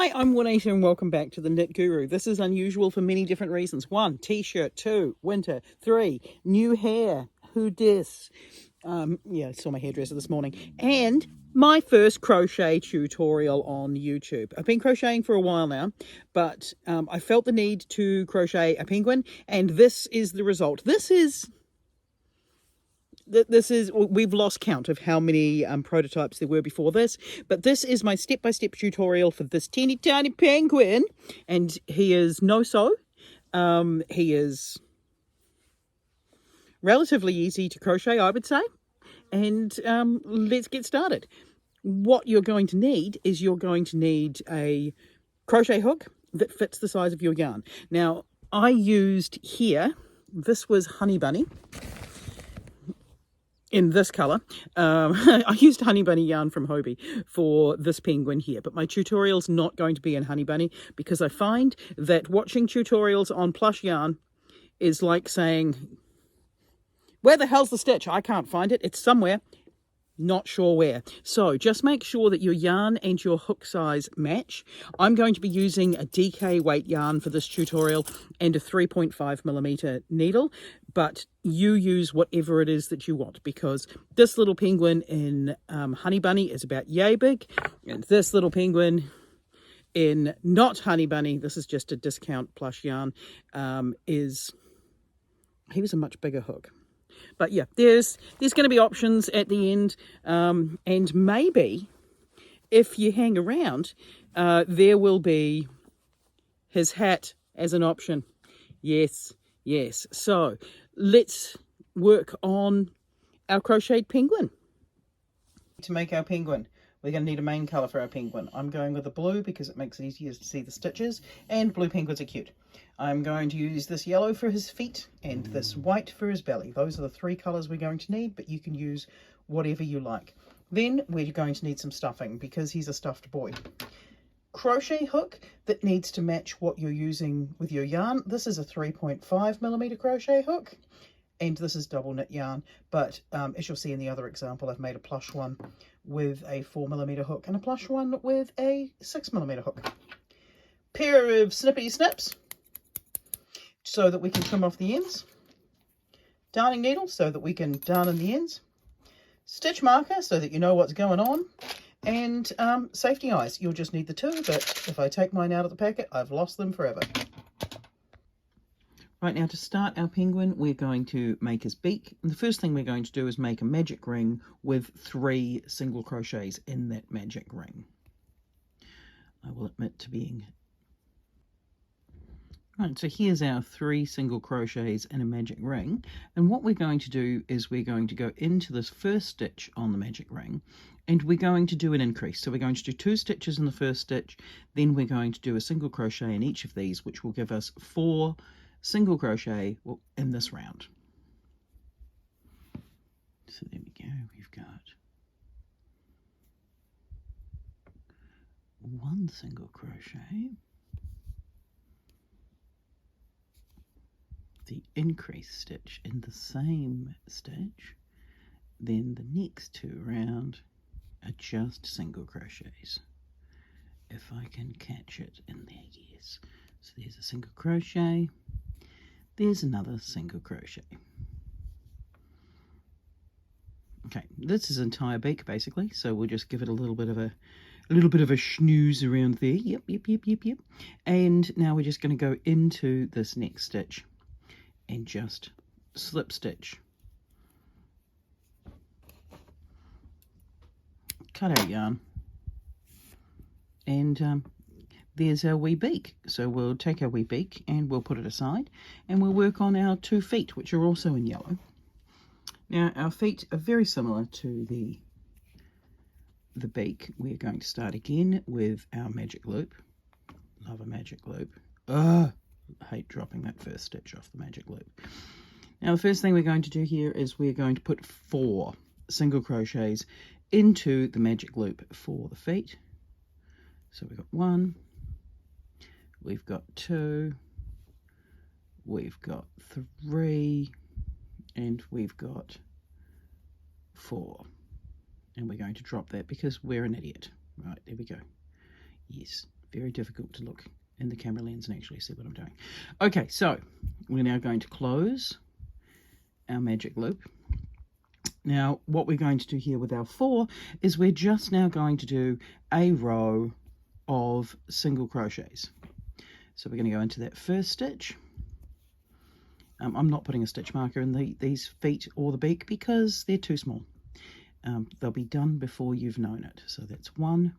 Hi, I'm Juanita and welcome back to the Knit Guru. This is unusual for many different reasons. 1, t-shirt. 2, winter. 3, new hair. Who dis? I saw my hairdresser this morning. And my first crochet tutorial on YouTube. I've been crocheting for a while now, but I felt the need to crochet a penguin, and this is the result. We've lost count of how many prototypes there were before this, but this is my step-by-step tutorial for this teeny tiny penguin, and he is no-sew. He is relatively easy to crochet, I would say, and let's get started. What you're going to need is a crochet hook that fits the size of your yarn. Now, I used here, this was Honey Bunny, in this colour. I used Honey Bunny yarn from Hobie for this penguin here, but my tutorial's not going to be in Honey Bunny because I find that watching tutorials on plush yarn is like saying, where the hell's the stitch? I can't find it. It's somewhere. Not sure where. So just make sure that your yarn and your hook size match. I'm going to be using a DK weight yarn for this tutorial and a 3.5mm needle, but you use whatever it is that you want, because this little penguin in Honey Bunny is about yay big, and this little penguin in not Honey Bunny, this is just a discount plush yarn, he was a much bigger hook. But yeah, there's going to be options at the end, and maybe if you hang around, there will be his hat as an option. Yes. So let's work on our crocheted penguin. To make our penguin, we're going to need a main colour for our penguin. I'm going with a blue because it makes it easier to see the stitches, and blue penguins are cute. I'm going to use this yellow for his feet and this white for his belly. Those are the 3 colours we're going to need, but you can use whatever you like. Then we're going to need some stuffing because he's a stuffed boy. Crochet hook that needs to match what you're using with your yarn. This is a 3.5mm crochet hook, and this is double knit yarn, but as you'll see in the other example, I've made a plush one with a 4mm hook and a plush one with a 6mm hook. Pair of snippy snips so that we can trim off the ends. Darning needle so that we can darn in the ends. Stitch marker so that you know what's going on. And safety eyes. You'll just need the 2, but if I take mine out of the packet, I've lost them forever. Right, now to start our penguin, we're going to make his beak. And the first thing we're going to do is make a magic ring with 3 single crochets in that magic ring. I will admit to being... Right, so here's our 3 single crochets in a magic ring. And what we're going to do is we're going to go into this first stitch on the magic ring, and we're going to do an increase. So we're going to do 2 stitches in the first stitch, then we're going to do a single crochet in each of these, which will give us 4 single crochet in this round. So there we go, we've got 1 single crochet, the increase stitch in the same stitch, then the next 2 round are just single crochets. If I can catch it in there, yes. So there's a single crochet, there's another single crochet. Okay, this is entire beak basically, so we'll just give it a little bit of a snooze around there. Yep. And now we're just going to go into this next stitch and just slip stitch. Cut out yarn. And there's our wee beak. So we'll take our wee beak and we'll put it aside, and we'll work on our 2 feet, which are also in yellow. Now our feet are very similar to the beak. We're going to start again with our magic loop. Love a magic loop. I hate dropping that first stitch off the magic loop. Now the first thing we're going to do here is we're going to put 4 single crochets into the magic loop for the feet. So we've got 1, we've got 2, we've got 3, and we've got 4. And we're going to drop that because we're an idiot. Right, there we go. Yes, Very difficult to look in the camera lens and actually see what I'm doing. Okay, so we're now going to close our magic loop. Now what we're going to do here with our 4 is we're just now going to do a row of single crochets. So we're going to go into that first stitch. I'm not putting a stitch marker in these feet or the beak because they're too small. They'll be done before you've known it. So that's 1,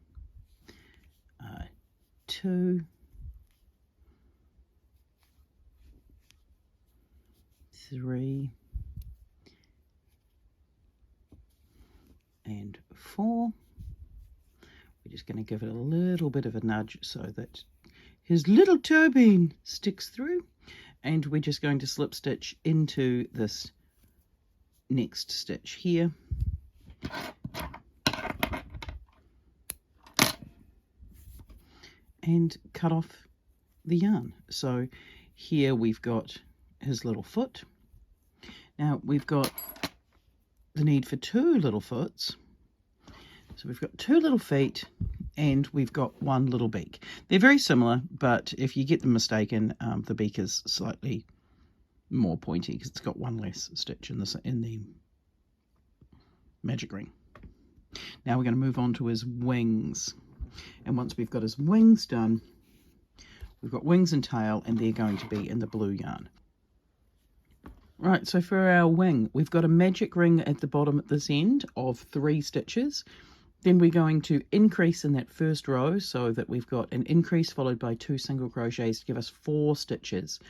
2, 3, and 4. We're just going to give it a little bit of a nudge so that his little toe bean sticks through, and we're just going to slip stitch into this next stitch here. And cut off the yarn. So here we've got his little foot. Now we've got the need for 2 little foots. So we've got 2 little feet and we've got 1 little beak. They're very similar, but if you get them mistaken, the beak is slightly more pointy because it's got 1 less stitch in the magic ring. Now we're going to move on to his wings. And once we've got his wings done, we've got wings and tail, and they're going to be in the blue yarn. Right, so for our wing, we've got a magic ring at the bottom at this end of 3 stitches. Then we're going to increase in that first row so that we've got an increase followed by 2 single crochets to give us 4 stitches.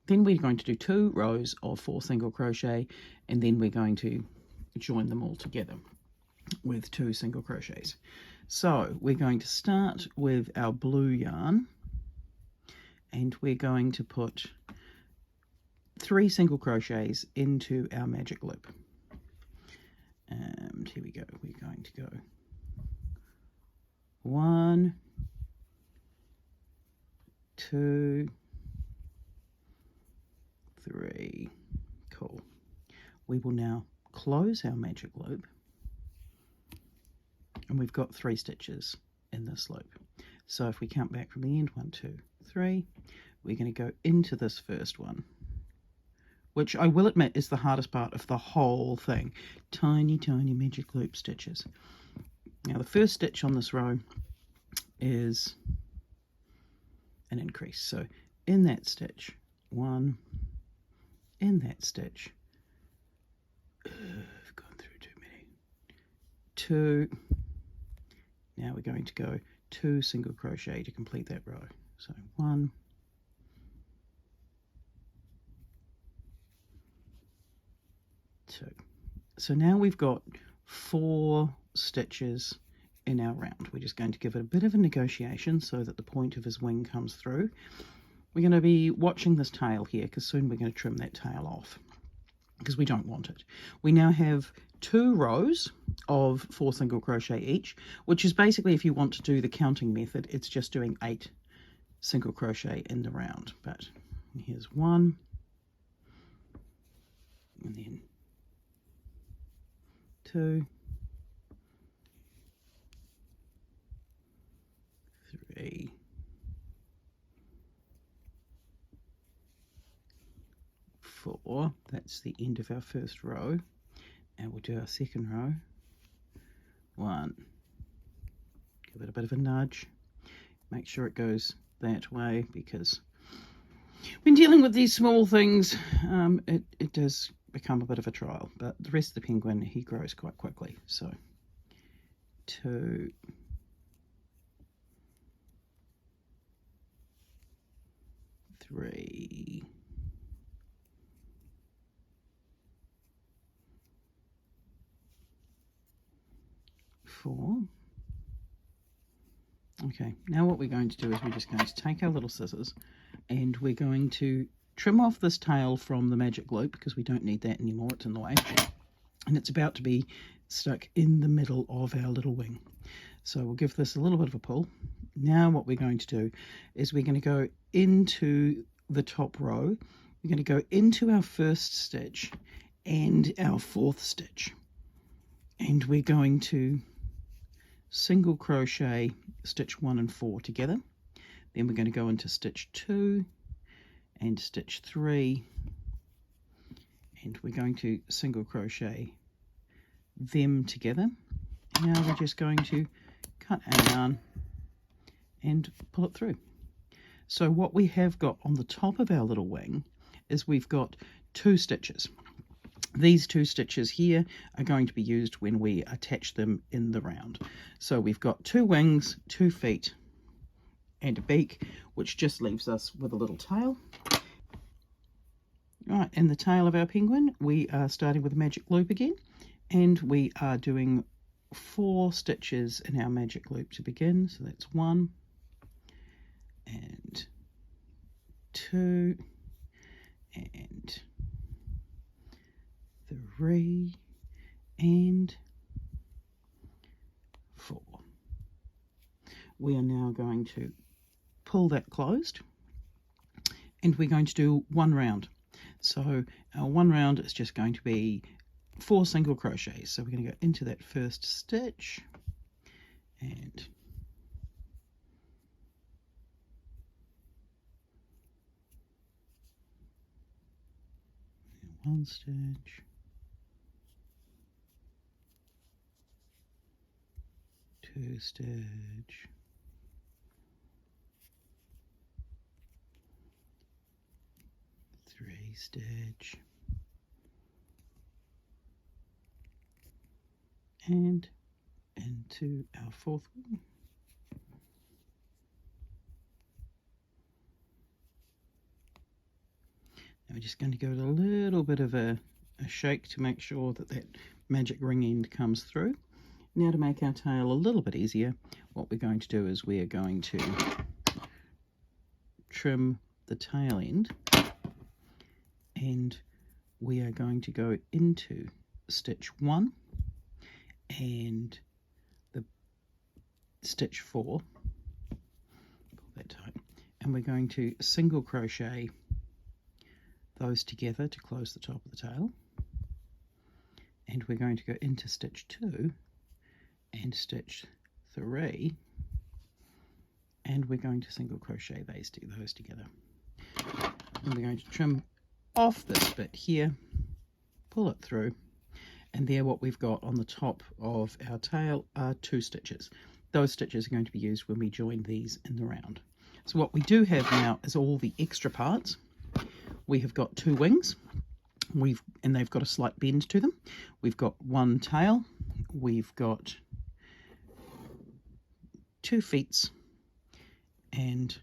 Then we're going to do 2 rows of 4 single crochet, and then we're going to join them all together with 2 single crochets. So we're going to start with our blue yarn, and we're going to put 3 single crochets into our magic loop. And here we go. We're going to go 1, 2, 3. Cool. We will now close our magic loop. And we've got 3 stitches in this loop. So if we count back from the end, 1, 2, 3, we're going to go into this first one, which I will admit is the hardest part of the whole thing. Tiny, tiny magic loop stitches. Now the first stitch on this row is an increase. So in that stitch, 1, in that stitch, I've gone through too many, 2. Now we're going to go 2 single crochet to complete that row. So 1, 2. So now we've got 4 stitches in our round. We're just going to give it a bit of a negotiation so that the point of his wing comes through. We're going to be watching this tail here because soon we're going to trim that tail off because we don't want it. We now have 2 rows of 4 single crochet each, which is basically, if you want to do the counting method, it's just doing 8 single crochet in the round. But here's 1, and then 2, 3, 4. That's the end of our first row. And we'll do our second row. 1. Give it a bit of a nudge. Make sure it goes that way because when dealing with these small things, it does become a bit of a trial. But the rest of the penguin, he grows quite quickly. So 2, 3, 4. Okay, now what we're going to do is we're just going to take our little scissors and we're going to trim off this tail from the magic loop because we don't need that anymore, it's in the way. And it's about to be stuck in the middle of our little wing. So we'll give this a little bit of a pull. Now what we're going to do is we're going to go into the top row. We're going to go into our first stitch and our 4th stitch. And we're going to single crochet stitch 1 and 4 together. Then we're going to go into stitch 2 and stitch 3, and we're going to single crochet them together. Now we're just going to cut our yarn and pull it through. So what we have got on the top of our little wing is we've got 2 stitches. These 2 stitches here are going to be used when we attach them in the round. So we've got 2 wings, 2 feet, and a beak, which just leaves us with a little tail. Right, and the tail of our penguin, we are starting with a magic loop again, and we are doing 4 stitches in our magic loop to begin. So that's 1 and 2 and 3 and 4. We are now going to pull that closed, and we're going to do 1 round. So our 1 round is just going to be 4 single crochets. So we're going to go into that first stitch and 1 stitch, 2 stitch, 3 stitch, and into our 4th one. Now we're just going to give it a little bit of a shake to make sure that that magic ring end comes through. Now, to make our tail a little bit easier, what we're going to do is we are going to trim the tail end, and we are going to go into stitch 1 and the stitch 4, pull that tight, and we're going to single crochet those together to close the top of the tail, and we're going to go into stitch 2 and stitch 3, and we're going to single crochet those together, and we're going to trim off this bit here, pull it through, and there what we've got on the top of our tail are 2 stitches. Those stitches are going to be used when we join these in the round. So what we do have now is all the extra parts. We have got 2 wings, and they've got a slight bend to them. We've got 1 tail, we've got 2 feet, and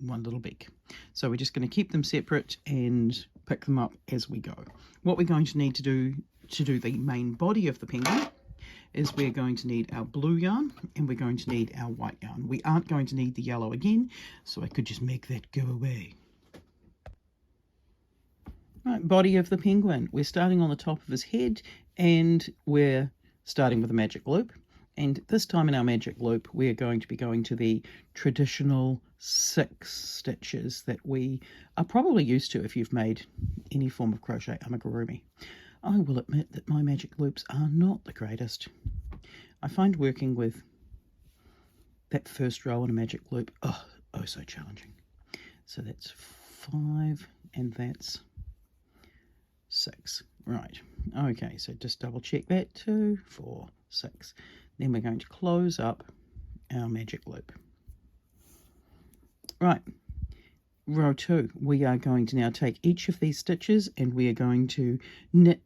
1 little beak. So we're just going to keep them separate and pick them up as we go. What we're going to need to do the main body of the penguin is we're going to need our blue yarn, and we're going to need our white yarn. We aren't going to need the yellow again, so I could just make that go away. Right, body of the penguin. We're starting on the top of his head, and we're starting with a magic loop. And this time in our magic loop, we're going to be going to the traditional 6 stitches that we are probably used to if you've made any form of crochet amigurumi. I will admit that my magic loops are not the greatest. I find working with that first row in a magic loop, oh so challenging. So that's 5, and that's 6. Right, okay, so just double check that, 2, 4, 6. Then we're going to close up our magic loop. Right, row 2, we are going to now take each of these stitches, and we are going to knit,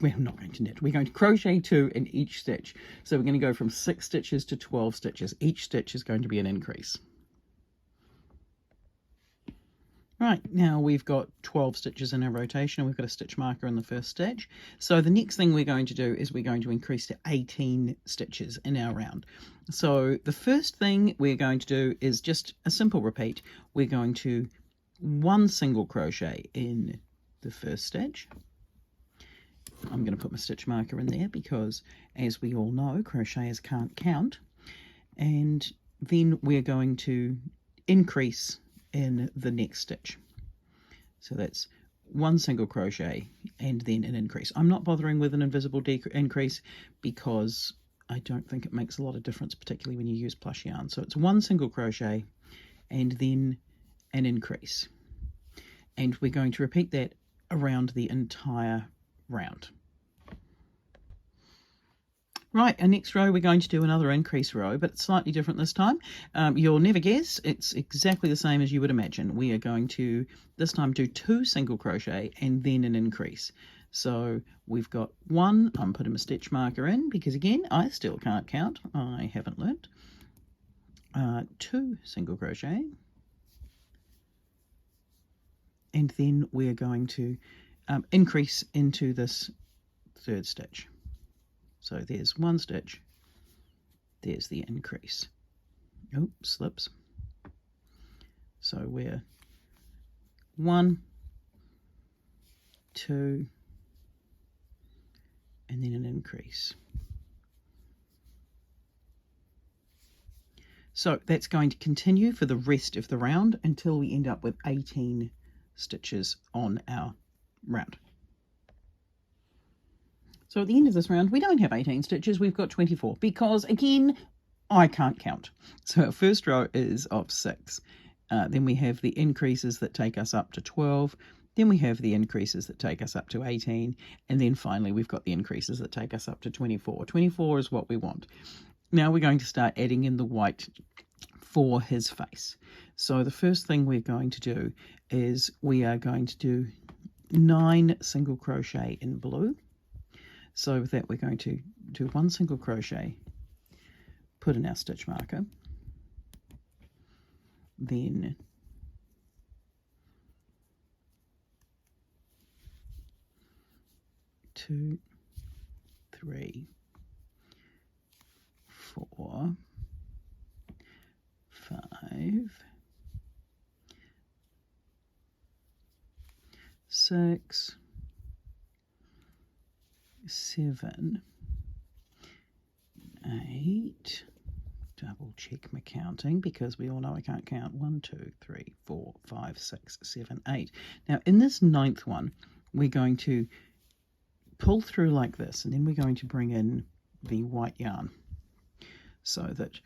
we're not going to knit, we're going to crochet 2 in each stitch. So we're going to go from 6 stitches to 12 stitches. Each stitch is going to be an increase. Right, now we've got 12 stitches in our rotation, and we've got a stitch marker in the first stitch. So the next thing we're going to do is we're going to increase to 18 stitches in our round. So the first thing we're going to do is just a simple repeat. We're going to 1 single crochet in the first stitch. I'm going to put my stitch marker in there because, as we all know, crocheters can't count. And then we're going to increase in the next stitch. So that's 1 single crochet and then an increase. I'm not bothering with an invisible increase because I don't think it makes a lot of difference, particularly when you use plush yarn. So it's 1 single crochet and then an increase. And we're going to repeat that around the entire round. Right, our next row we're going to do another increase row, but it's slightly different this time. You'll never guess, it's exactly the same as you would imagine. We are going to this time do 2 single crochet and then an increase. So we've got 1, I'm putting my stitch marker in because again I still can't count, I haven't learnt. 2 single crochet, and then we're going to increase into this 3rd stitch. So there's 1 stitch, there's the increase. Oh, slips. So we're 1, 2, and then an increase. So that's going to continue for the rest of the round until we end up with 18 stitches on our round. So at the end of this round, we don't have 18 stitches, we've got 24, because again, I can't count. So our first row is of 6. Then we have the increases that take us up to 12. Then we have the increases that take us up to 18. And then finally, we've got the increases that take us up to 24. 24 is what we want. Now we're going to start adding in the white for his face. So the first thing we're going to do is we are going to do 9 single crochet in blue. So with that, we're going to do 1 single crochet, put in our stitch marker, then two, 3, 4, 5, 6, 7, 8, double check my counting because we all know I can't count, 1, 2, 3, 4, 5, 6, 7, 8. Now in this 9th one, we're going to pull through like this, and then we're going to bring in the white yarn so that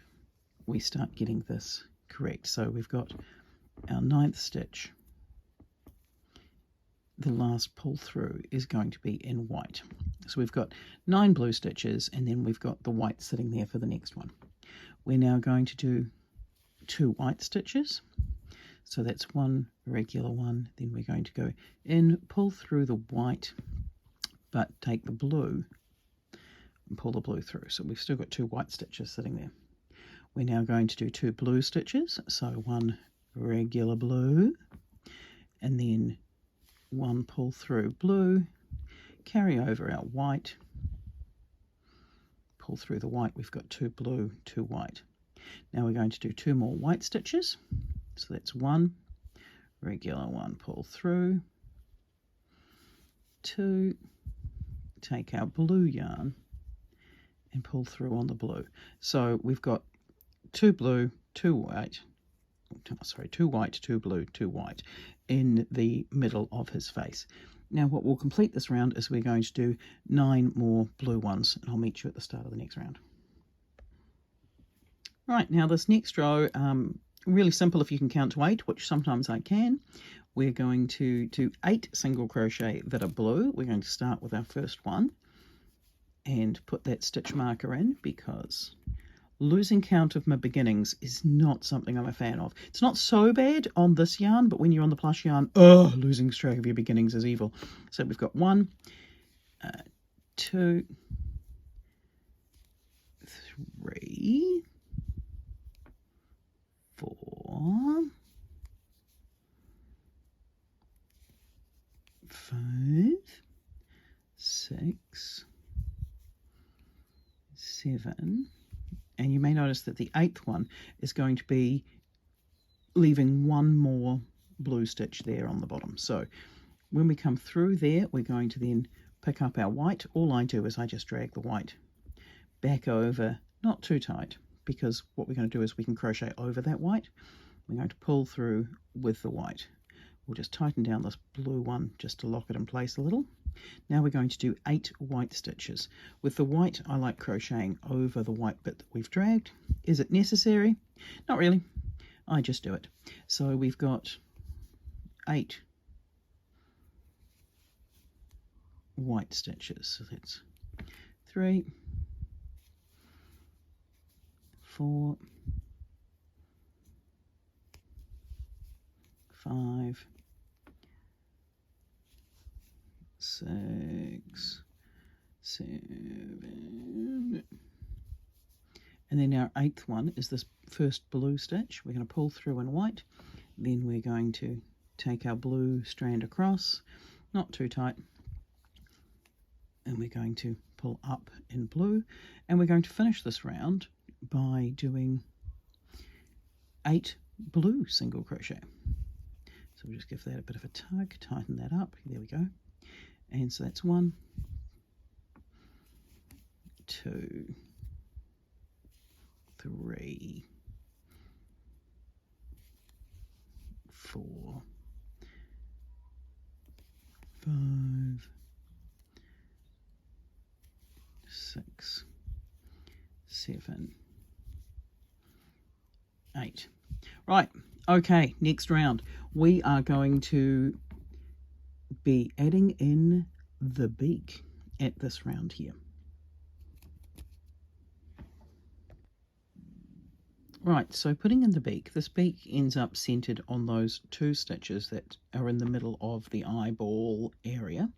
we start getting this correct. So we've got our 9th stitch. The last pull through is going to be in white. So we've got 9 blue stitches, and then we've got the white sitting there for the next one. We're now going to do 2 white stitches. So that's 1 regular one. Then we're going to go in, pull through the white, but take the blue and pull the blue through. So we've still got 2 white stitches sitting there. We're now going to do 2 blue stitches. So 1 regular blue, and then 1 pull through blue, carry over our white, pull through the white. We've got 2 blue, 2 white. Now we're going to do 2 more white stitches. So that's 1 regular, 1 pull through, 2, take our blue yarn and pull through on the blue. So we've got 2 blue, 2 white, sorry, 2 white, 2 blue, 2 white in the middle of his face. Now what will complete this round is we're going to do 9 more blue ones, and I'll meet you at the start of the next round. Right, now this next row, really simple if you can count to 8, which sometimes I can. We're going to do 8 single crochet that are blue. We're going to start with our first one and put that stitch marker in, because losing count of my beginnings is not something I'm a fan of. It's not so bad on this yarn, but when you're on the plush yarn, losing track of your beginnings is evil. So we've got 1, 2, 3, 4, 5, 6, 7, and you may notice that the 8th one is going to be leaving 1 more blue stitch there on the bottom. So when we come through there, we're going to then pick up our white. All I do is I just drag the white back over, not too tight, because what we're going to do is we can crochet over that white. We're going to pull through with the white. We'll just tighten down this blue one just to lock it in place a little. Now we're going to do 8 white stitches. With the white, I like crocheting over the white bit that we've dragged. Is it necessary? Not really. I just do it. So we've got 8 white stitches. So that's 3, 4, 5, 6, 7, and then our 8th one is this first blue stitch. We're going to pull through in white, then we're going to take our blue strand across, not too tight, and we're going to pull up in blue, and we're going to finish this round by doing 8 blue single crochet. So we'll just give that a bit of a tug, tighten that up, there we go. And so that's 1, 2, 3, 4, 5, 6, 7, 8. Right, okay, next round. We are going to be adding in the beak at this round here. Right, so putting in the beak, this beak ends up centered on those 2 stitches that are in the middle of the eyeball area.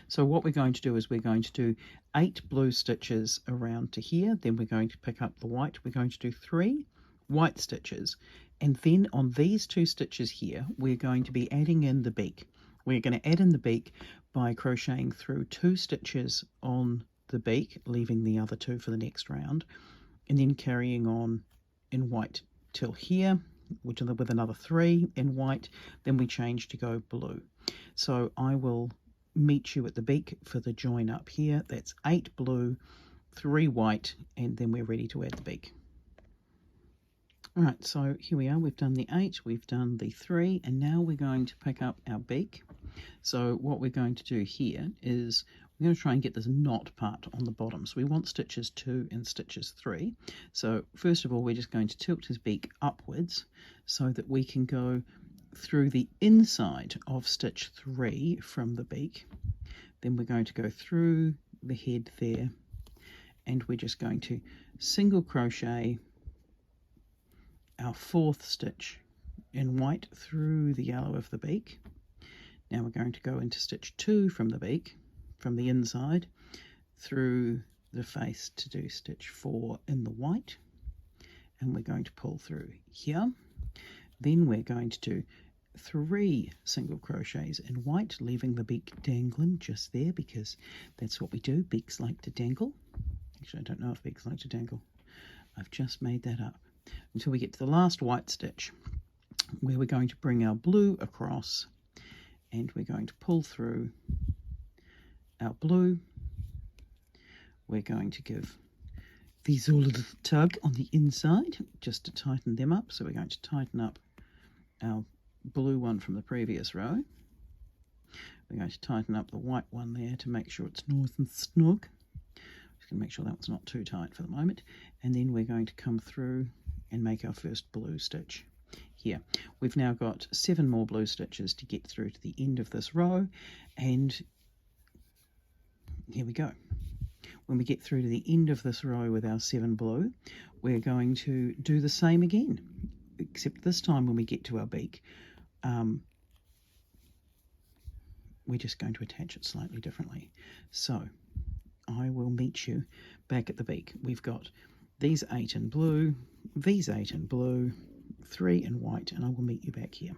So what we're going to do is we're going to do 8 blue stitches around to here, then we're going to pick up the white. We're going to do 3 white stitches, and then on these 2 stitches here, we're going to be adding in the beak. We're going to add in the beak by crocheting through 2 stitches on the beak, leaving the other 2 for the next round, and then carrying on in white till here, which is with another 3 in white, then we change to go blue. So I will meet you at the beak for the join up here. That's 8 blue, 3 white, and then we're ready to add the beak. Alright, so here we are, we've done the 8, we've done the 3, and now we're going to pick up our beak. So what we're going to do here is we're going to try and get this knot part on the bottom. So we want stitches 2 and stitches 3. So first of all, we're just going to tilt his beak upwards so that we can go through the inside of stitch 3 from the beak. Then we're going to go through the head there, and we're just going to single crochet our 4th stitch in white through the yellow of the beak. Now we're going to go into stitch 2 from the beak, from the inside, through the face to do stitch 4 in the white, and we're going to pull through here. Then we're going to do 3 single crochets in white, leaving the beak dangling just there, because that's what we do. Beaks like to dangle. Actually, I don't know if beaks like to dangle. I've just made that up. Until we get to the last white stitch, where we're going to bring our blue across, and we're going to pull through our blue. We're going to give these all a little tug on the inside just to tighten them up. So we're going to tighten up our blue one from the previous row. We're going to tighten up the white one there to make sure it's nice and snug. Just going to make sure that one's not too tight for the moment. And then we're going to come through and make our first blue stitch here. We've now got 7 more blue stitches to get through to the end of this row, and here we go. When we get through to the end of this row with our 7 blue, we're going to do the same again, except this time when we get to our beak, we're just going to attach it slightly differently. So I will meet you back at the beak. We've got these 8 in blue, these 8 in blue, 3 in white, and I will meet you back here.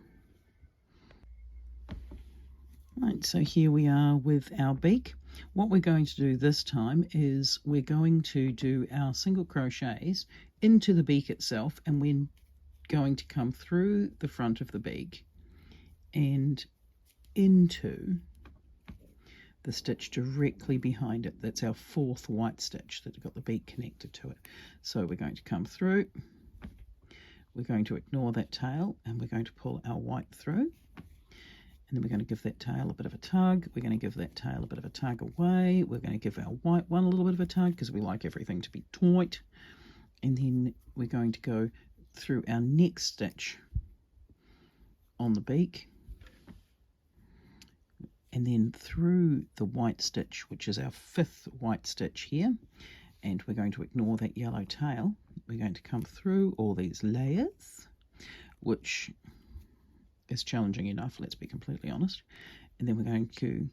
Right, so here we are with our beak. What we're going to do this time is we're going to do our single crochets into the beak itself, and we're going to come through the front of the beak and into the stitch directly behind it. That's our 4th white stitch that's got the beak connected to it. So we're going to come through, we're going to ignore that tail, and we're going to pull our white through, And then we're going to give that tail a bit of a tug. We're going to give that tail a bit of a tug away. We're going to give our white one a little bit of a tug because we like everything to be tight. And then we're going to go through our next stitch on the beak, and then through the white stitch, which is our 5th white stitch here, and we're going to ignore that yellow tail. We're going to come through all these layers, which is challenging enough, let's be completely honest, and then we're going to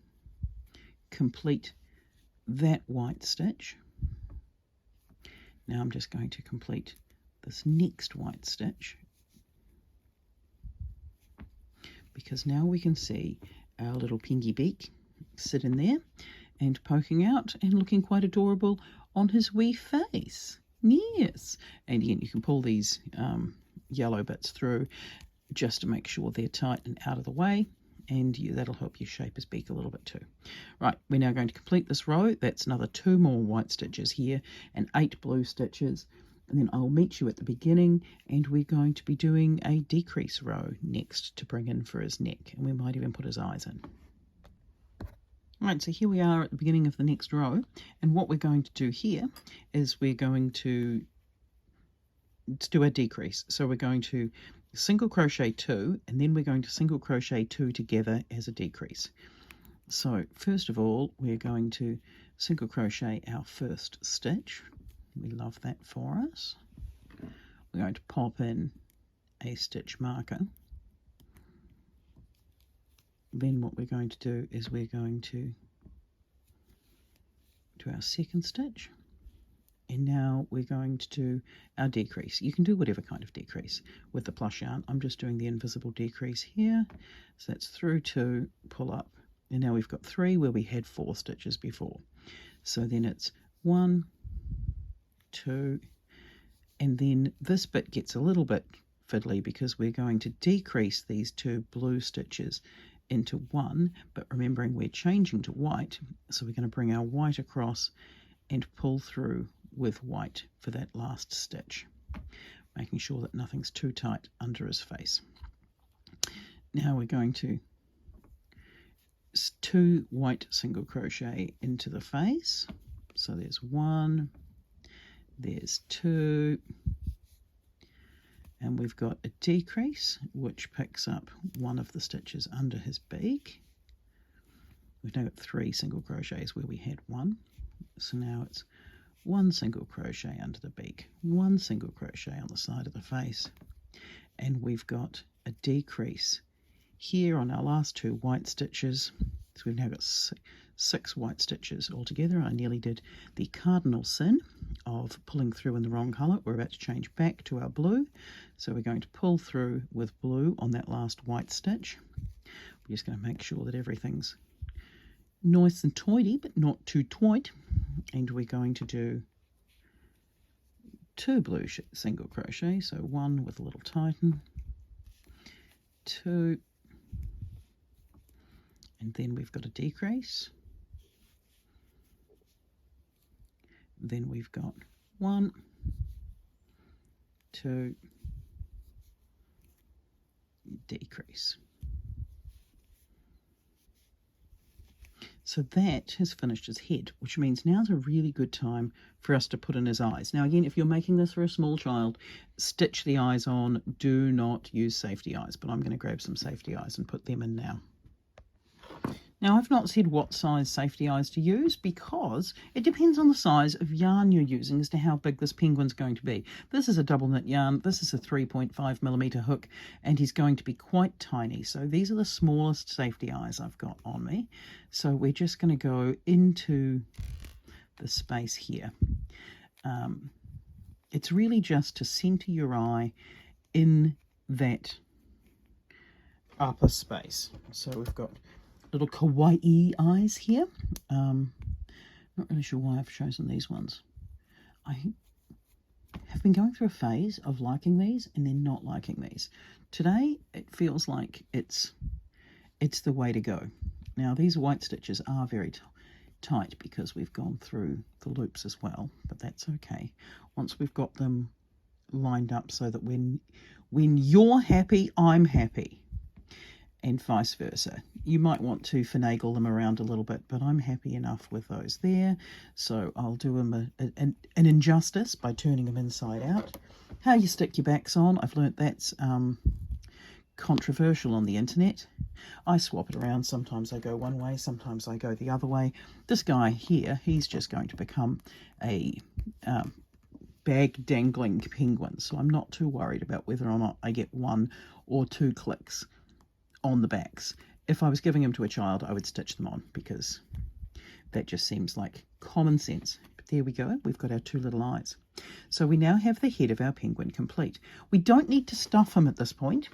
complete that white stitch. Now I'm just going to complete this next white stitch, because now we can see our little pinky beak sitting there and poking out and looking quite adorable on his wee face. Yes, and again you can pull these yellow bits through just to make sure they're tight and out of the way, and that'll help you shape his beak a little bit too. Right, we're now going to complete this row. That's another 2 more white stitches here and 8 blue stitches, and then I'll meet you at the beginning, and we're going to be doing a decrease row next to bring in for his neck, and we might even put his eyes in. Right, so here we are at the beginning of the next row, and what we're going to do here is we're going to do a decrease. So we're going to single crochet 2, and then we're going to single crochet 2 together as a decrease. So first of all, we're going to single crochet our first stitch. We love that for us. We're going to pop in a stitch marker. Then what we're going to do is we're going to do our second stitch, and now we're going to do our decrease. You can do whatever kind of decrease with the plush yarn. I'm just doing the invisible decrease here, so that's through 2, pull up, and now we've got 3 where we had 4 stitches before. So then it's 1, 2, and then this bit gets a little bit fiddly because we're going to decrease these 2 blue stitches into 1, but remembering we're changing to white, so we're going to bring our white across and pull through with white for that last stitch, making sure that nothing's too tight under his face. Now we're going to 2 white single crochet into the face. So there's 1, there's 2, and we've got a decrease which picks up one of the stitches under his beak. We've now got 3 single crochets where we had 1, so now it's 1 single crochet under the beak, 1 single crochet on the side of the face, and we've got a decrease here on our last 2 white stitches. So we've now got 6 white stitches altogether. I nearly did the cardinal sin of pulling through in the wrong colour. We're about to change back to our blue, so we're going to pull through with blue on that last white stitch. We're just going to make sure that everything's nice and tidy but not too tight, and we're going to do 2 blue single crochet, so 1 with a little tighten, 2, and then we've got a decrease, then we've got 1, 2, decrease. So that has finished his head, which means now's a really good time for us to put in his eyes. Now again, if you're making this for a small child, stitch the eyes on. Do not use safety eyes, but I'm going to grab some safety eyes and put them in now. Now I've not said what size safety eyes to use because it depends on the size of yarn you're using as to how big this penguin's going to be. This is a double knit yarn, this is a 3.5mm hook, and he's going to be quite tiny. So these are the smallest safety eyes I've got on me. So we're just going to go into the space here. It's really just to center your eye in that upper space. So we've got little kawaii eyes here. Not really sure why I've chosen these ones. I have been going through a phase of liking these and then not liking these. Today it feels like it's the way to go. Now these white stitches are very tight because we've gone through the loops as well, but that's okay. Once we've got them lined up so that when you're happy, I'm happy. and vice versa. You might want to finagle them around a little bit, but I'm happy enough with those there. So I'll do them an injustice by turning them inside out. How you stick your backs on, I've learnt that's controversial on the internet. I swap it around. Sometimes I go one way, sometimes I go the other way. This guy here, he's just going to become a bag dangling penguin, so I'm not too worried about whether or not I get 1 or 2 clicks on the backs. If I was giving him to a child, I would stitch them on, because that just seems like common sense. But there we go, we've got our 2 little eyes. So we now have the head of our penguin complete. We don't need to stuff him at this point,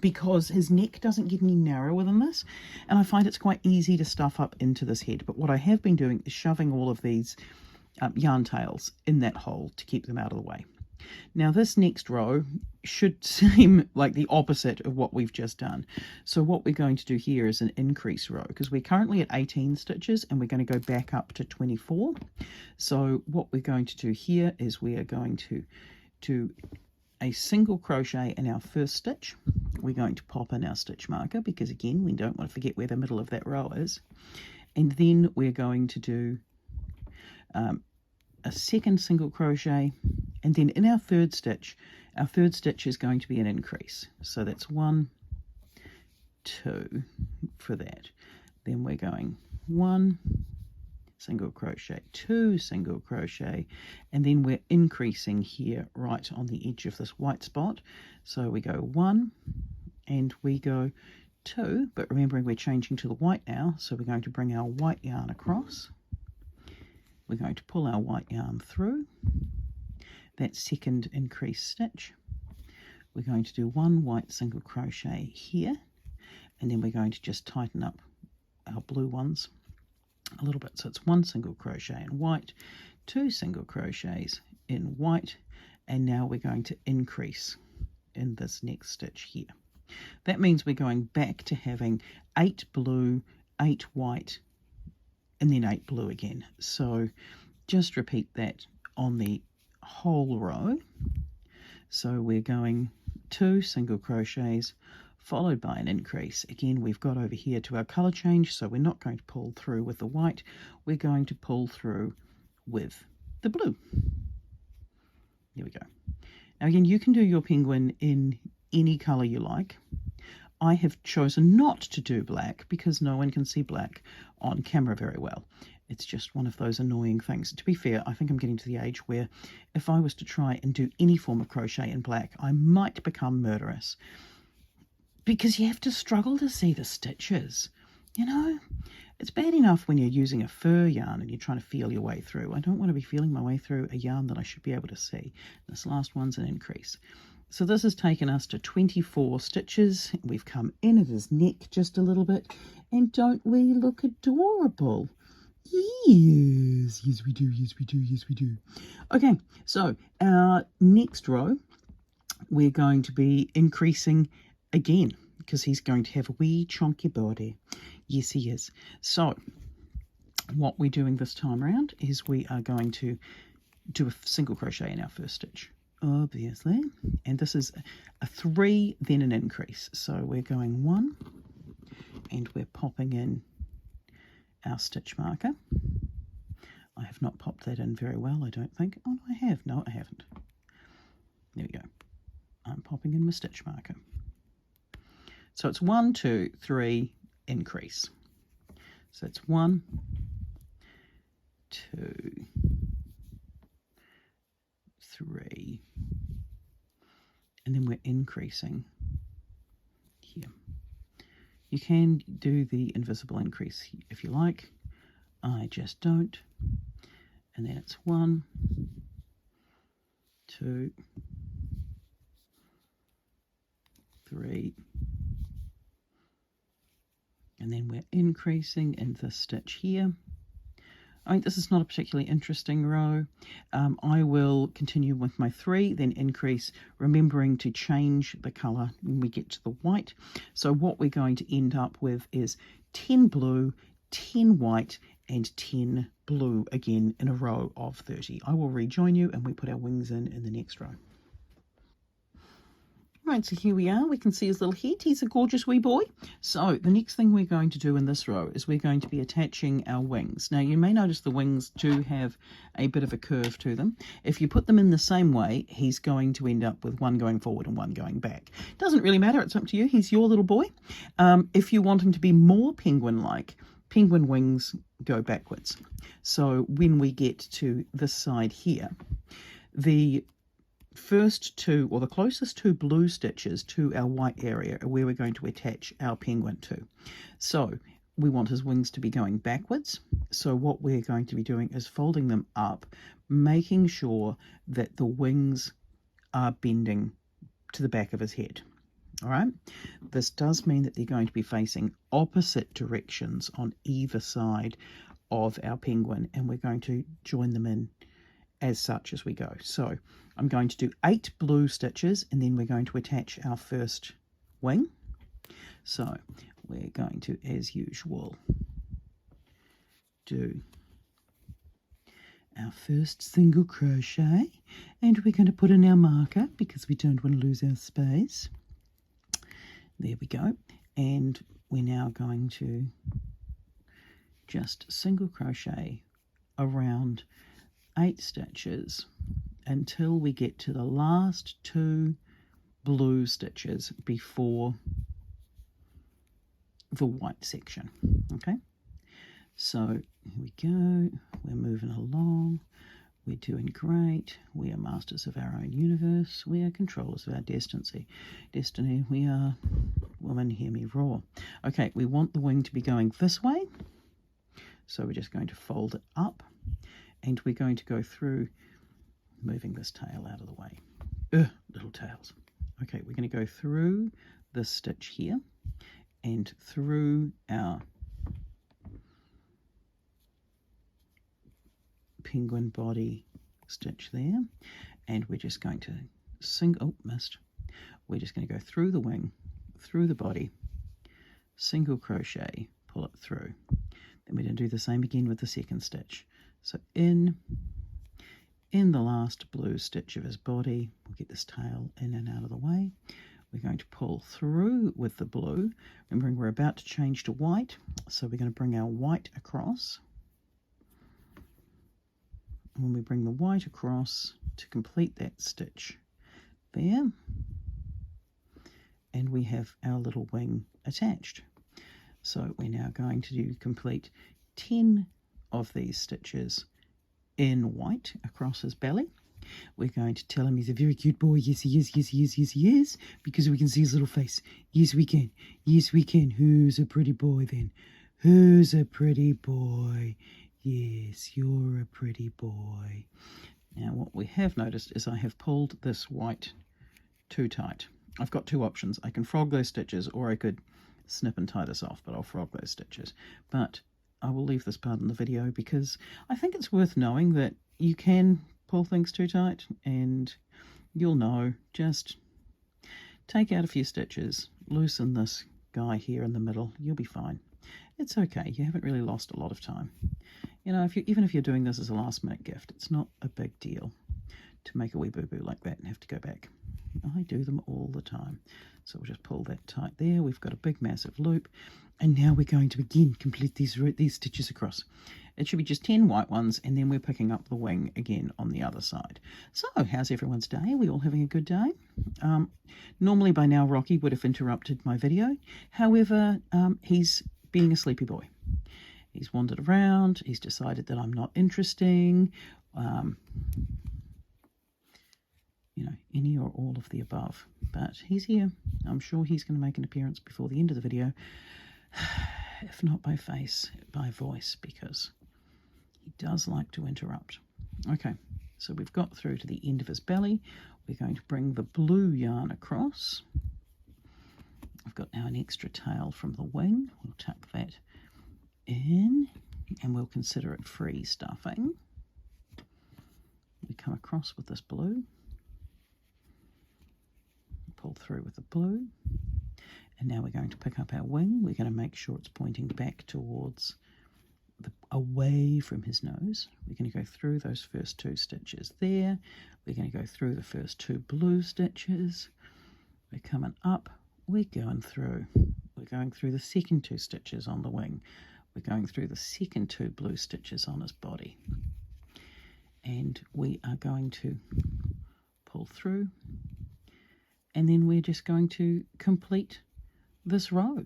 because his neck doesn't get any narrower than this, and I find it's quite easy to stuff up into this head. But what I have been doing is shoving all of these yarn tails in that hole to keep them out of the way. Now this next row should seem like the opposite of what we've just done. So what we're going to do here is an increase row, because we're currently at 18 stitches and we're going to go back up to 24. So what we're going to do here is we are going to do a single crochet in our first stitch. We're going to pop in our stitch marker, because again, we don't want to forget where the middle of that row is. And then we're going to do a second single crochet, and then in our third stitch is going to be an increase. So that's 1, 2 for that. Then we're going 1 single crochet, 2 single crochet, and then we're increasing here right on the edge of this white spot. So we go 1 and we go 2, but remembering we're changing to the white now, so we're going to bring our white yarn across. We're going to pull our white yarn through that second increase stitch. We're going to do 1 white single crochet here, and then we're going to just tighten up our blue ones a little bit. So it's 1 single crochet in white, 2 single crochets in white, and now we're going to increase in this next stitch here. That means we're going back to having 8 blue, 8 white, and then 8 blue again. So just repeat that on the whole row. So we're going 2 single crochets followed by an increase. Again, we've got over here to our color change, so we're not going to pull through with the white, we're going to pull through with the blue. There we go. Now again, you can do your penguin in any color you like. I have chosen not to do black because no one can see black on camera very well. It's just one of those annoying things. To be fair, I think I'm getting to the age where if I was to try and do any form of crochet in black, I might become murderous, because you have to struggle to see the stitches. You know, it's bad enough when you're using a fur yarn and you're trying to feel your way through. I don't want to be feeling my way through a yarn that I should be able to see. This last one's an increase. So this has taken us to 24 stitches. We've come in at his neck just a little bit, and don't we look adorable? Yes, yes we do, yes we do, yes we do. Okay, so our next row, we're going to be increasing again, because he's going to have a wee chunky body. Yes, he is. So what we're doing this time around is we are going to do a single crochet in our first stitch, obviously, and this is a 3, then an increase. So we're going 1 and we're popping in our stitch marker. I have not popped that in very well, I don't think. Oh no, I have. No, I haven't. There we go. I'm popping in my stitch marker. So it's 1, 2, 3, increase. So it's 1, 2, 3, and then we're increasing here. You can do the invisible increase if you like. I just don't. And then it's 1, 2, 3, and then we're increasing in this stitch here. I think this is not a particularly interesting row. I will continue with my 3, then increase, remembering to change the colour when we get to the white. So what we're going to end up with is 10 blue, 10 white, and 10 blue again in a row of 30. I will rejoin you and we put our wings in the next row. Right, so here we are. We can see his little head. He's a gorgeous wee boy. So the next thing we're going to do in this row is we're going to be attaching our wings. Now you may notice the wings do have a bit of a curve to them. If you put them in the same way, he's going to end up with one going forward and one going back. Doesn't really matter. It's up to you. He's your little boy. If you want him to be more penguin-like, penguin wings go backwards. So when we get to this side here, the first two, or the closest two blue stitches to our white area are where we're going to attach our penguin to. So we want his wings to be going backwards. So what we're going to be doing is folding them up, making sure that the wings are bending to the back of his head. All right, this does mean that they're going to be facing opposite directions on either side of our penguin, and we're going to join them in as such as we go. So I'm going to do 8 blue stitches, and then we're going to attach our first wing. So we're going to, as usual, do our first single crochet, and we're going to put in our marker because we don't want to lose our space. There we go. And we're now going to just single crochet around 8 stitches until we get to the last 2 blue stitches before the white section. Okay, so here we go. We're moving along. We're doing great. We are masters of our own universe. We are controllers of our destiny. We are woman, hear me roar. Okay, we want the wing to be going this way. So we're just going to fold it up, and we're going to go through, moving this tail out of the way. Little tails. Okay, we're going to go through this stitch here and through our penguin body stitch there, and we're just going to missed. We're just going to go through the wing, through the body, single crochet, pull it through. Then we're going to do the same again with the second stitch. So in the last blue stitch of his body, we'll get this tail in and out of the way. We're going to pull through with the blue. Remembering we're about to change to white, so we're going to bring our white across. When we bring the white across to complete that stitch there, and we have our little wing attached. So we're now going to complete 10 of these stitches in white across his belly. We're going to tell him he's a very cute boy. Yes, he is. Yes, he is. Yes, he is. Because we can see his little face. Yes, we can. Yes, we can. Who's a pretty boy then? Who's a pretty boy? Yes, you're a pretty boy. Now, what we have noticed is I have pulled this white too tight. I've got 2 options. I can frog those stitches, or I could snip and tie this off, but I'll frog those stitches. But I will leave this part in the video because I think it's worth knowing that you can pull things too tight, and you'll know. Just take out a few stitches, loosen this guy here in the middle, you'll be fine. It's okay, you haven't really lost a lot of time. You know, even if you're doing this as a last minute gift, it's not a big deal to make a wee boo-boo like that and have to go back. I do them all the time. So we'll just pull that tight there. We've got a big massive loop, and now we're going to again complete these stitches across. It should be just 10 white ones, and then we're picking up the wing again on the other side. So how's everyone's day? Are we all having a good day? Normally by now Rocky would have interrupted my video. However, he's being a sleepy boy. He's wandered around. He's decided that I'm not interesting. You know, any or all of the above. But he's here. I'm sure he's going to make an appearance before the end of the video. If not by face, by voice, because he does like to interrupt. Okay, so we've got through to the end of his belly. We're going to bring the blue yarn across. I've got now an extra tail from the wing. We'll tuck that in, and we'll consider it free stuffing. We come across with this blue, pull through with the blue, and now we're going to pick up our wing. We're going to make sure it's pointing back towards away from his nose. We're going to go through those first 2 stitches there. We're going to go through the first 2 blue stitches. we're coming up, we're going through the second 2 stitches on the wing, we're going through the second 2 blue stitches on his body, and we are going to pull through, and then we're just going to complete this row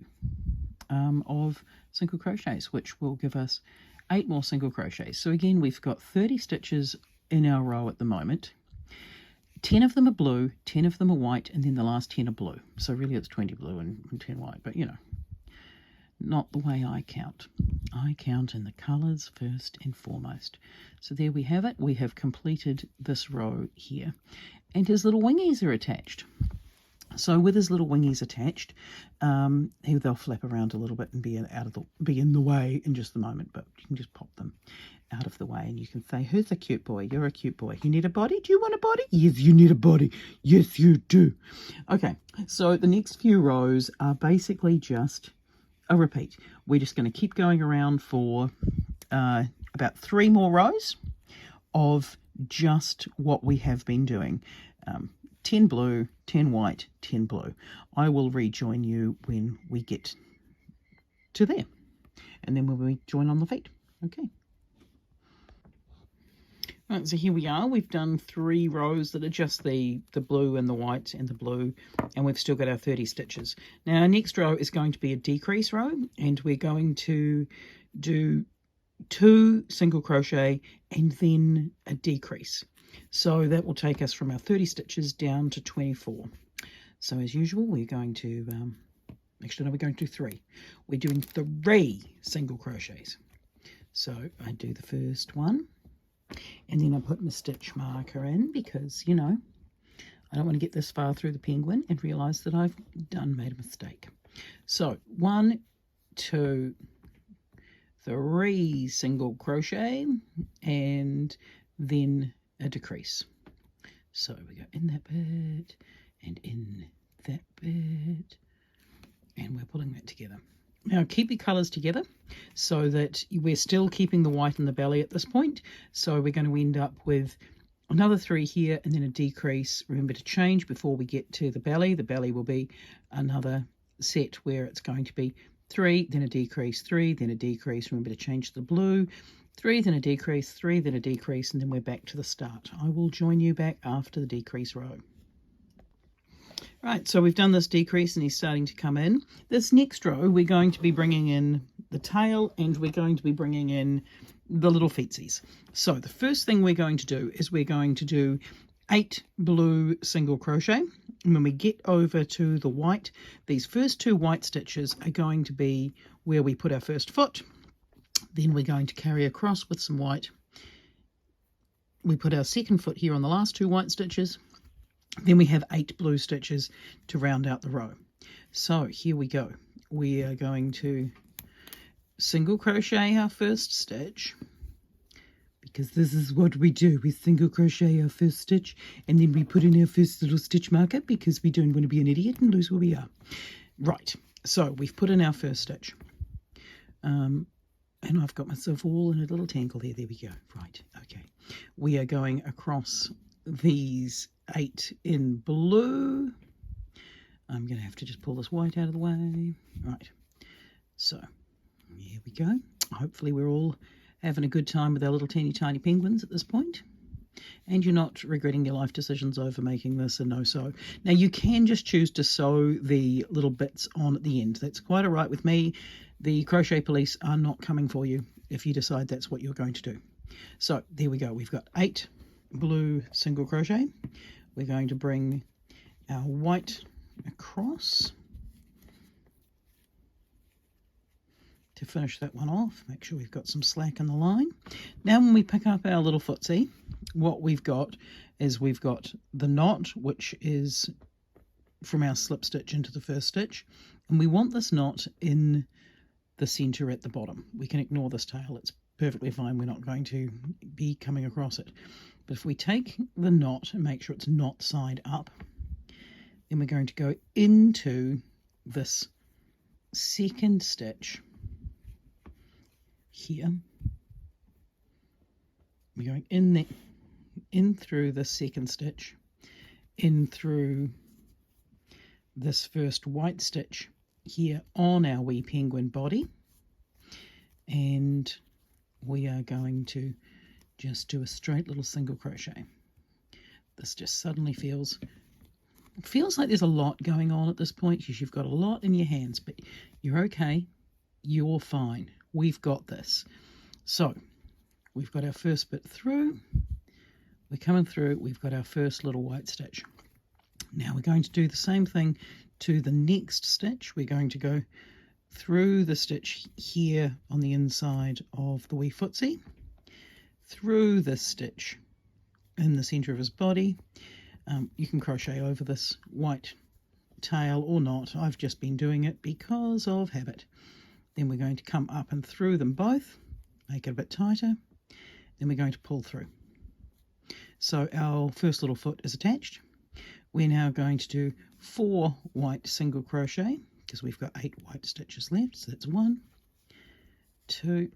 of single crochets, which will give us 8 more single crochets. So again, we've got 30 stitches in our row at the moment. 10 of them are blue, 10 of them are white, and then the last 10 are blue. So really it's 20 blue and 10 white, but you know, not the way I count. I count in the colours first and foremost. So there we have it. We have completed this row here. And his little wingies are attached. So with his little wingies attached, they'll flap around a little bit and be in the way in just a moment, but you can just pop them out of the way and you can say, who's a cute boy? You're a cute boy. You need a body? Do you want a body? Yes, you need a body. Yes, you do. Okay, so the next few rows are basically just a repeat. We're just going to keep going around for about 3 more rows of just what we have been doing. 10 blue, 10 white, 10 blue. I will rejoin you when we get to there. And then when we join on the feet. Okay. Right, so here we are. We've done 3 rows that are just the blue and the white and the blue, and we've still got our 30 stitches. Now our next row is going to be a decrease row, and we're going to do 2 single crochet and then a decrease. So that will take us from our 30 stitches down to 24. So as usual, we're going to, actually no, we're going to do 3. We're doing 3 single crochets. So I do the first one, and then I put my stitch marker in because, you know, I don't want to get this far through the penguin and realise that I've made a mistake. So 1, 2, 3 single crochet, and then a decrease. So we go in that bit and in that bit, and we're pulling that together. Now keep your colours together so that we're still keeping the white in the belly at this point. So we're going to end up with another 3 here and then a decrease. Remember to change before we get to the belly. The belly will be another set where it's going to be 3, then a decrease, 3, then a decrease. Remember to change the blue. 3, then a decrease, 3, then a decrease, and then we're back to the start. I will join you back after the decrease row. Right, so we've done this decrease and he's starting to come in. This next row, we're going to be bringing in the tail and we're going to be bringing in the little feetsies. So the first thing we're going to do is we're going to do 8 blue single crochet. And when we get over to the white, these first 2 white stitches are going to be where we put our first foot. Then we're going to carry across with some white. We put our second foot here on the last 2 white stitches. Then we have 8 blue stitches to round out the row. So here we go. We are going to single crochet our first stitch, because this is what we do. We single crochet our first stitch and then we put in our first little stitch marker because we don't want to be an idiot and lose where we are. Right, so we've put in our first stitch. And I've got myself all in a little tangle there. There we go. Right, okay. We are going across these 8 in blue. I'm going to have to just pull this white out of the way. Right, so here we go. Hopefully we're all having a good time with our little teeny tiny penguins at this point. And you're not regretting your life decisions over making this a no-sew. Now you can just choose to sew the little bits on at the end. That's quite all right with me. The crochet police are not coming for you if you decide that's what you're going to do. So there we go. We've got 8 blue single crochet. We're going to bring our white across to finish that one off. Make sure we've got some slack in the line. Now when we pick up our little footsie, what we've got is we've got the knot, which is from our slip stitch into the first stitch, and we want this knot in the center at the bottom. We can ignore this tail, it's perfectly fine, we're not going to be coming across it. But if we take the knot and make sure it's not side up, then we're going to go into this second stitch here. We're going in there, in through the second stitch, in through this first white stitch here on our wee penguin body, and we are going to just do a straight little single crochet. This just suddenly feels like there's a lot going on at this point, because you've got a lot in your hands, but you're okay, you're fine, we've got this. So we've got our first bit through, we're coming through, we've got our first little white stitch. Now we're going to do the same thing to the next stitch. We're going to go through the stitch here on the inside of the wee footsie, through this stitch in the center of his body. You can crochet over this white tail or not. I've just been doing it because of habit. Then we're going to come up and through them both, make it a bit tighter, then we're going to pull through. So our first little foot is attached. We're now going to do 4 white single crochet, because we've got 8 white stitches left. So that's 1, 2,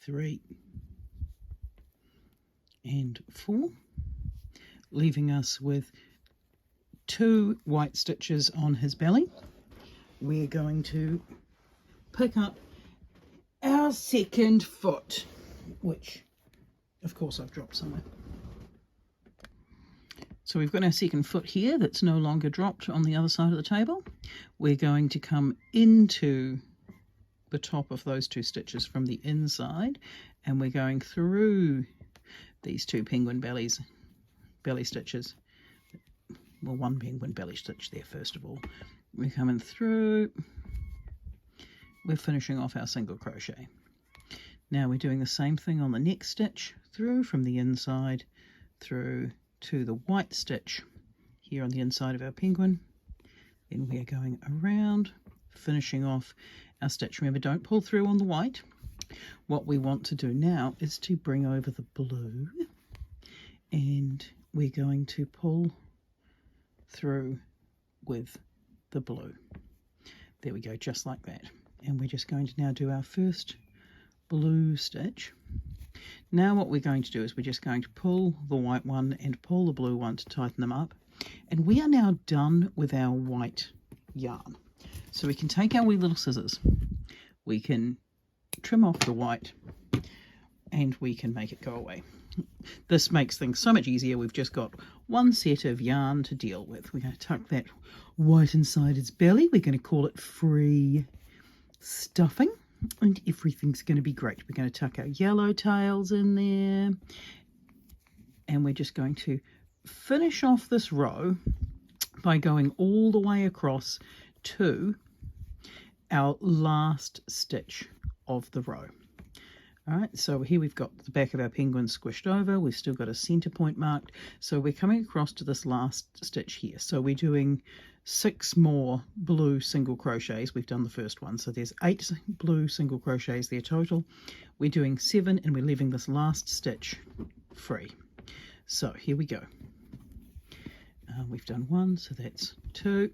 3, and 4, leaving us with 2 white stitches on his belly. We're going to pick up our second foot, which of course I've dropped somewhere. So we've got our second foot here that's no longer dropped on the other side of the table. We're going to come into the top of those 2 stitches from the inside, and we're going through these 2 penguin belly stitches. Well, 1 penguin belly stitch there first of all. We're coming through, we're finishing off our single crochet. Now we're doing the same thing on the next stitch, through from the inside, through to the white stitch here on the inside of our penguin. Then we're going around, finishing off our stitch. Remember, don't pull through on the white. What we want to do now is to bring over the blue, and we're going to pull through with the blue. There we go, just like that. And we're just going to now do our first blue stitch. Now what we're going to do is we're just going to pull the white one and pull the blue one to tighten them up. And we are now done with our white yarn. So we can take our wee little scissors, we can trim off the white, and we can make it go away. This makes things so much easier. We've just got 1 set of yarn to deal with. We're going to tuck that white inside its belly. We're going to call it free stuffing, and everything's going to be great. We're going to tuck our yellow tails in there, and we're just going to finish off this row by going all the way across to our last stitch of the row. All right, so here we've got the back of our penguin squished over. We've still got a center point marked. So we're coming across to this last stitch here. So we're doing 6 more blue single crochets. We've done the first one. So there's 8 blue single crochets there total. We're doing 7, and we're leaving this last stitch free. So here we go. We've done 1, so that's 2,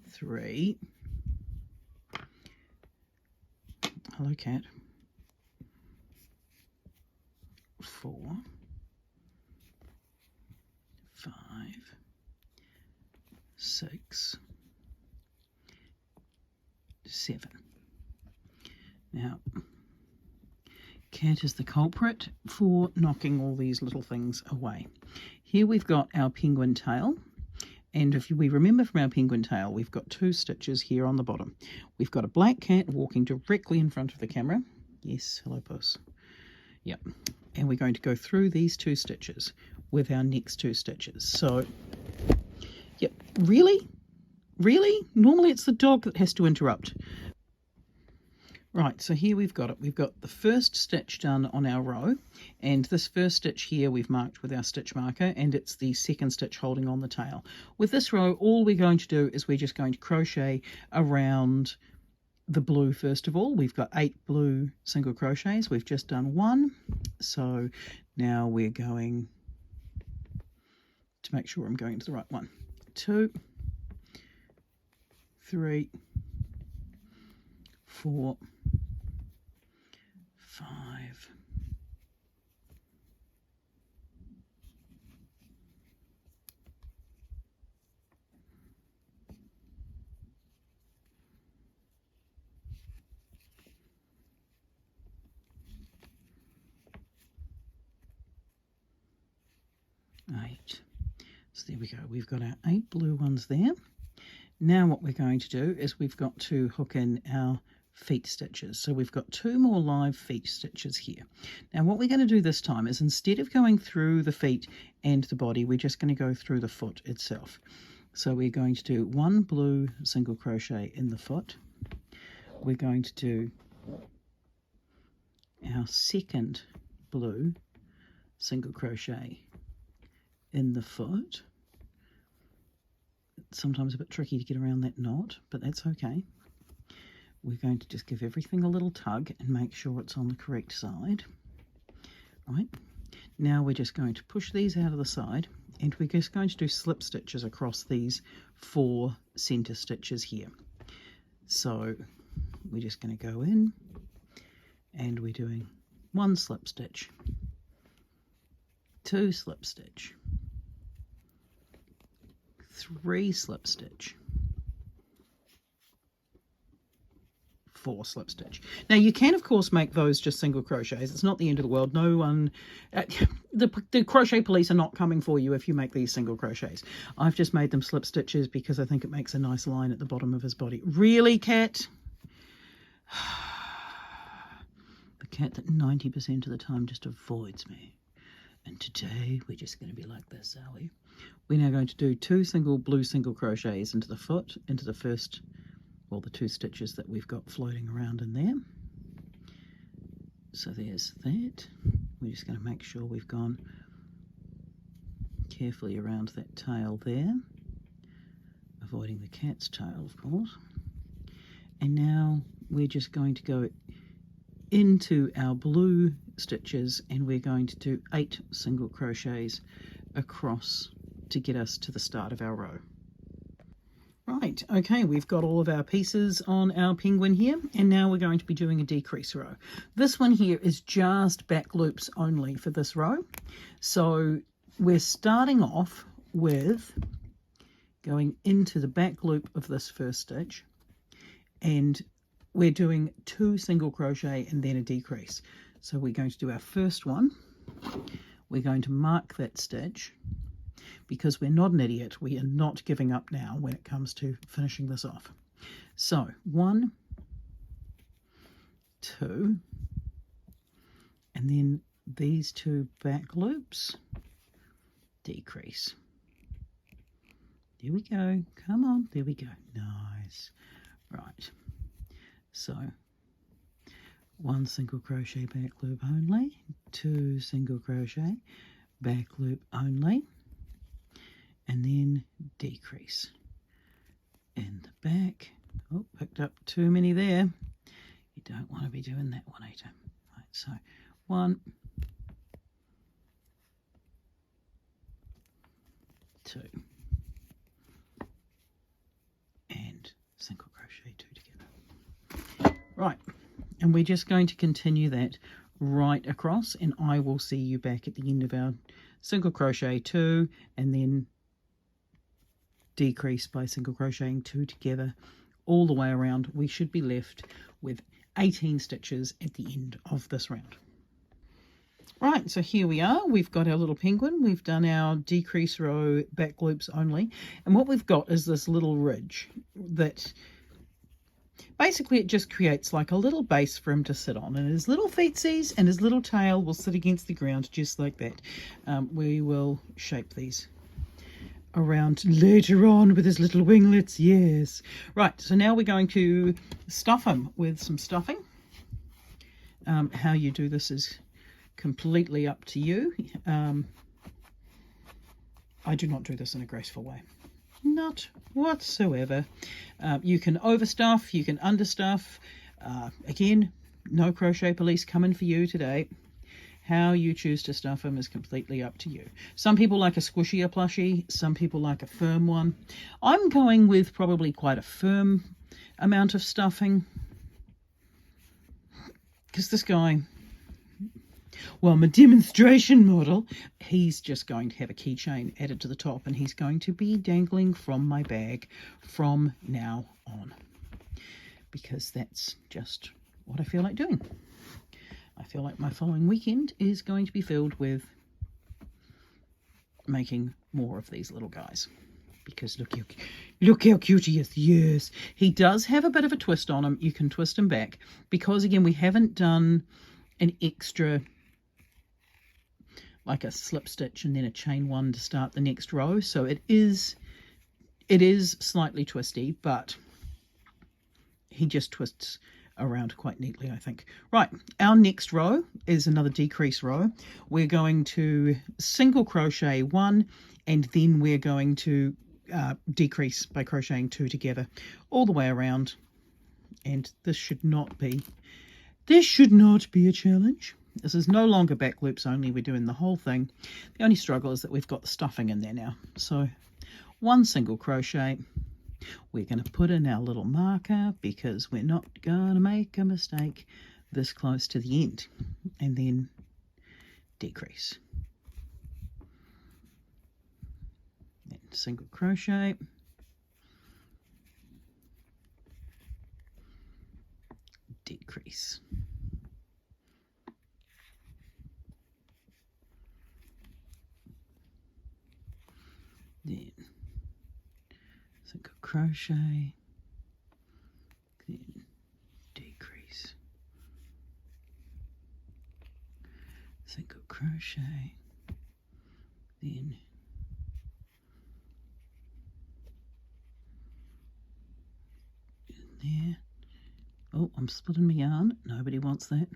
3. Hello, cat. 4, 5, 6, 7. Now, cat is the culprit for knocking all these little things away. Here we've got our penguin tail, and if we remember from our penguin tail, we've got 2 stitches here on the bottom. We've got a black cat walking directly in front of the camera. Yes, hello puss. Yep. And we're going to go through these 2 stitches with our next 2 stitches. So, yep, really? Normally it's the dog that has to interrupt. Right, so here we've got it. We've got the first stitch done on our row, and this first stitch here we've marked with our stitch marker, and it's the second stitch holding on the tail. With this row, all we're going to do is we're just going to crochet around the blue first of all. We've got 8 blue single crochets. We've just done 1, so now we're going to make sure I'm going to the right one. 2, 3, 4, 5, 8. So there we go. We've got our 8 blue ones there. Now what we're going to do is we've got to hook in our feet stitches. So we've got 2 more live feet stitches here. Now what we're going to do this time is, instead of going through the feet and the body, we're just going to go through the foot itself. So we're going to do 1 blue single crochet in the foot. We're going to do our second blue single crochet in the foot. It's sometimes a bit tricky to get around that knot, but that's okay. We're going to just give everything a little tug and make sure it's on the correct side. Right, now we're just going to push these out of the side, and we're just going to do slip stitches across these 4 center stitches here. So we're just going to go in, and we're doing 1 slip stitch, 2 slip stitch, 3 slip stitch, 4 slip stitch. Now you can of course make those just single crochets. It's not the end of the world. No one, the crochet police are not coming for you if you make these single crochets. I've just made them slip stitches because I think it makes a nice line at the bottom of his body. Really, cat? The cat that 90% of the time just avoids me. And today we're just going to be like this, are we? We're now going to do 2 blue single crochets into the foot, into the first, well, the 2 stitches that we've got floating around in there. So there's that. We're just going to make sure we've gone carefully around that tail there, avoiding the cat's tail, of course. And now we're just going to go into our blue stitches, and we're going to do 8 single crochets across to get us to the start of our row. Right, okay, we've got all of our pieces on our penguin here, and now we're going to be doing a decrease row. This one here is just back loops only for this row. So we're starting off with going into the back loop of this first stitch, and we're doing 2 single crochet and then a decrease. So we're going to do our first one. We're going to mark that stitch. Because we're not an idiot, we are not giving up now when it comes to finishing this off. So 1, 2, and then these 2 back loops, decrease. There we go. Come on, there we go. Nice. Right. So 1 single crochet back loop only, 2 single crochet back loop only, and then decrease in the back. Oh, picked up too many there. You don't want to be doing that one either. Right, so 1, 2, and single crochet 2 together. Right, and we're just going to continue that right across, and I will see you back at the end of our single crochet 2, and then decrease by single crocheting 2 together all the way around. We should be left with 18 stitches at the end of this round. Right, so here we are. We've got our little penguin. We've done our decrease row back loops only, and what we've got is this little ridge that basically it just creates like a little base for him to sit on, and his little feetsies and his little tail will sit against the ground just like that. We will shape these around later on with his little winglets. Yes. Right, so now we're going to stuff him with some stuffing. How you do this is completely up to you. I do not do this in a graceful way. Not whatsoever. You can overstuff, you can understuff. Again, no crochet police coming for you today. How you choose to stuff them is completely up to you. Some people like a squishier plushie, some people like a firm one. I'm going with probably quite a firm amount of stuffing, because this guy, well, my demonstration model, he's just going to have a keychain added to the top, and he's going to be dangling from my bag from now on, because that's just what I feel like doing. I feel like my following weekend is going to be filled with making more of these little guys. Because look how cute he is. Yes, he does have a bit of a twist on him. You can twist him back because, again, we haven't done an extra, like a slip stitch and then a chain one to start the next row. So it is slightly twisty, but he just twists around quite neatly, I think. Right, our next row is another decrease row. We're going to single crochet 1, and then we're going to decrease by crocheting 2 together all the way around, and this should not be a challenge. This is no longer back loops only, we're doing the whole thing. The only struggle is that we've got the stuffing in there now. So 1 single crochet, we're going to put in our little marker because we're not going to make a mistake this close to the end, and then decrease. Single crochet, decrease, then single crochet, then decrease, single crochet, then there. Oh, I'm splitting my yarn. Nobody wants that.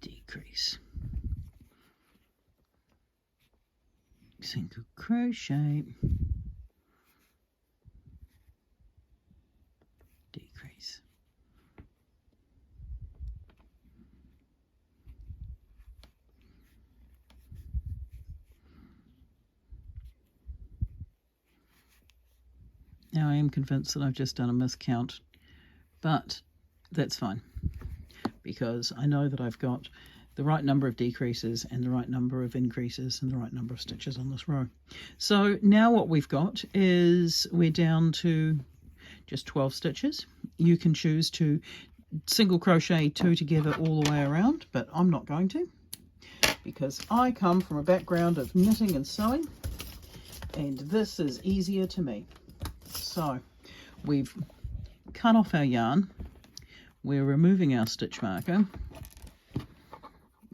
Decrease. Single crochet. Decrease. Now I am convinced that I've just done a miscount, but that's fine because I know that I've got the right number of decreases and the right number of increases and the right number of stitches on this row. So now what we've got is we're down to just 12 stitches. You can choose to single crochet 2 together all the way around, but I'm not going to because I come from a background of knitting and sewing, and this is easier to me. So we've cut off our yarn, we're removing our stitch marker,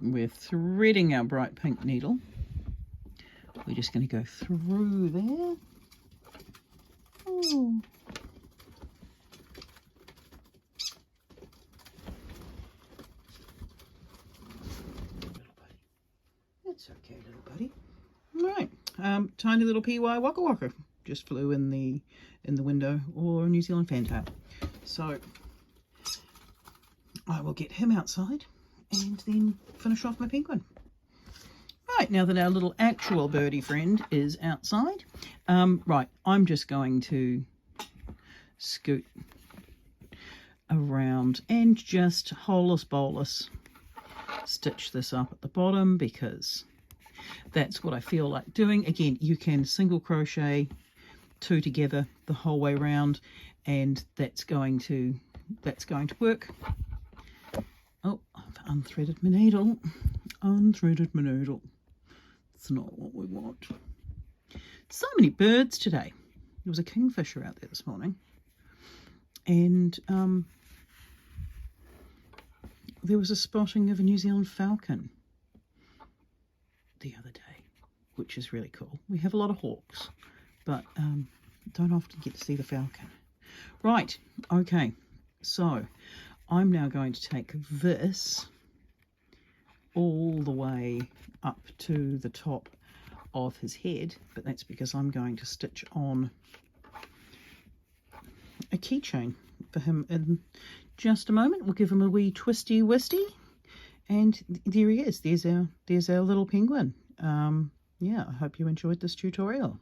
we're threading our bright pink needle, we're just going to go through there. Oh. It's okay, little buddy. All right, tiny little PY Waka Waka just flew in the window, or New Zealand fantail. So I will get him outside and then finish off my penguin. Right, now that our little actual birdie friend is outside, right, I'm just going to scoot around and just holus bolus stitch this up at the bottom because that's what I feel like doing. Again, you can single crochet 2 together the whole way around, and that's going to work. Oh, I've unthreaded my needle. Unthreaded my needle. It's not what we want. So many birds today. There was a kingfisher out there this morning, and there was a spotting of a New Zealand falcon the other day, which is really cool. We have a lot of hawks, but don't often get to see the falcon. Right, okay, so I'm now going to take this all the way up to the top of his head, but that's because I'm going to stitch on a keychain for him in just a moment. We'll give him a wee twisty wisty, and there he is. There's our little penguin. Yeah, I hope you enjoyed this tutorial.